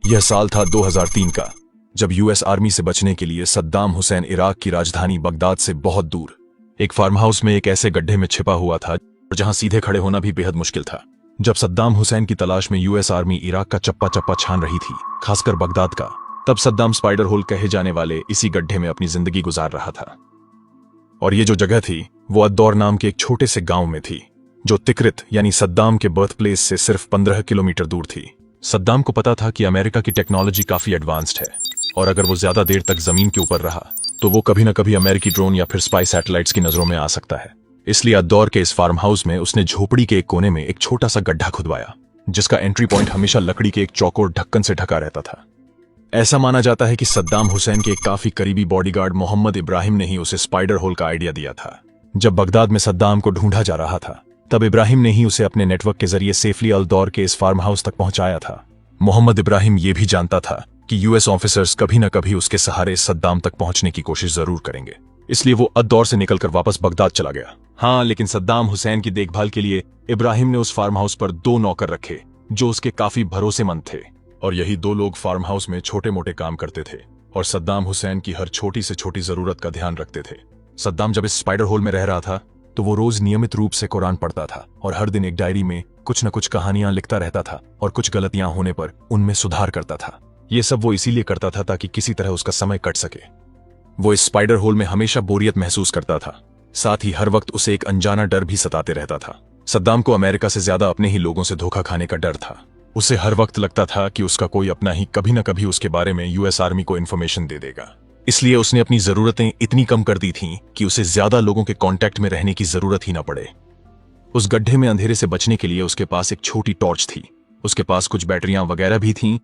यह साल था 2003 का, जब यूएस आर्मी से बचने के लिए सद्दाम हुसैन इराक की राजधानी बगदाद से बहुत दूर एक फार्म हाउस में एक ऐसे गड्ढे में छिपा हुआ था जहां सीधे खड़े होना भी बेहद मुश्किल था। जब सद्दाम हुसैन की तलाश में यूएस आर्मी इराक का चप्पा चप्पा छान रही थी, खासकर बगदाद का, तब सद्दाम स्पाइडर होल कहे जाने वाले इसी गड्ढे में अपनी जिंदगी गुजार रहा था। और ये जो जगह थी वो अद्दौर नाम के एक छोटे से गांव में थी, जो तिक्रित यानी सद्दाम के बर्थ प्लेस से सिर्फ 15 किलोमीटर दूर थी। सद्दाम को पता था कि अमेरिका की टेक्नोलॉजी काफी एडवांस्ड है और अगर वो ज्यादा देर तक जमीन के ऊपर रहा तो वो कभी न कभी अमेरिकी ड्रोन या फिर स्पाई सैटेलाइट्स की नजरों में आ सकता है। इसलिए अद्दौर के इस फार्म हाउस में उसने झोपड़ी के एक कोने में एक छोटा सा गड्ढा खुदवाया, जिसका एंट्री पॉइंट हमेशा लकड़ी के एक चौकोर ढक्कन से ढका रहता था। ऐसा माना जाता है कि सद्दाम हुसैन के एक काफी करीबी बॉडीगार्ड मोहम्मद इब्राहिम ने ही उसे स्पाइडर होल का आइडिया दिया था। जब बगदाद में सद्दाम को ढूंढा जा रहा था, तब इब्राहिम ने ही उसे अपने नेटवर्क के जरिए सेफली अल्दौर के इस फार्म हाउस तक पहुंचाया था। मोहम्मद इब्राहिम ये भी जानता था कि यूएस ऑफिसर्स कभी न कभी उसके सहारे सद्दाम तक पहुंचने की कोशिश जरूर करेंगे, इसलिए वो अद्दौर से निकलकर वापस बगदाद चला गया। हाँ, लेकिन सद्दाम हुसैन की देखभाल के लिए इब्राहिम ने उस फार्म हाउस पर 2 नौकर रखे जो उसके काफी भरोसेमंद थे, और यही 2 लोग फार्म हाउस में छोटे मोटे काम करते थे और सद्दाम हुसैन की हर छोटी से छोटी जरूरत का ध्यान रखते थे। सद्दाम जब इस स्पाइडर होल में रह रहा था तो वो रोज नियमित रूप से कुरान पढ़ता था और हर दिन एक डायरी में कुछ न कुछ कहानियां लिखता रहता था और कुछ गलतियां होने पर उनमें सुधार करता था। ये सब वो इसीलिए करता था ताकि किसी तरह उसका समय कट सके। वो इस स्पाइडर होल में हमेशा बोरियत महसूस करता था, साथ ही हर वक्त उसे एक अनजाना डर भी सताते रहता था। सद्दाम को अमेरिका से ज्यादा अपने ही लोगों से धोखा खाने का डर था। उसे हर वक्त लगता था कि उसका कोई अपना ही कभी न कभी उसके बारे में यूएस आर्मी को इन्फॉर्मेशन दे देगा। इसलिए उसने अपनी जरूरतें इतनी कम कर दी थीं कि उसे ज्यादा लोगों के कांटेक्ट में रहने की जरूरत ही न पड़े। उस गड्ढे में अंधेरे से बचने के लिए उसके पास एक छोटी टॉर्च थी, उसके पास कुछ बैटरियां वगैरह भी थीं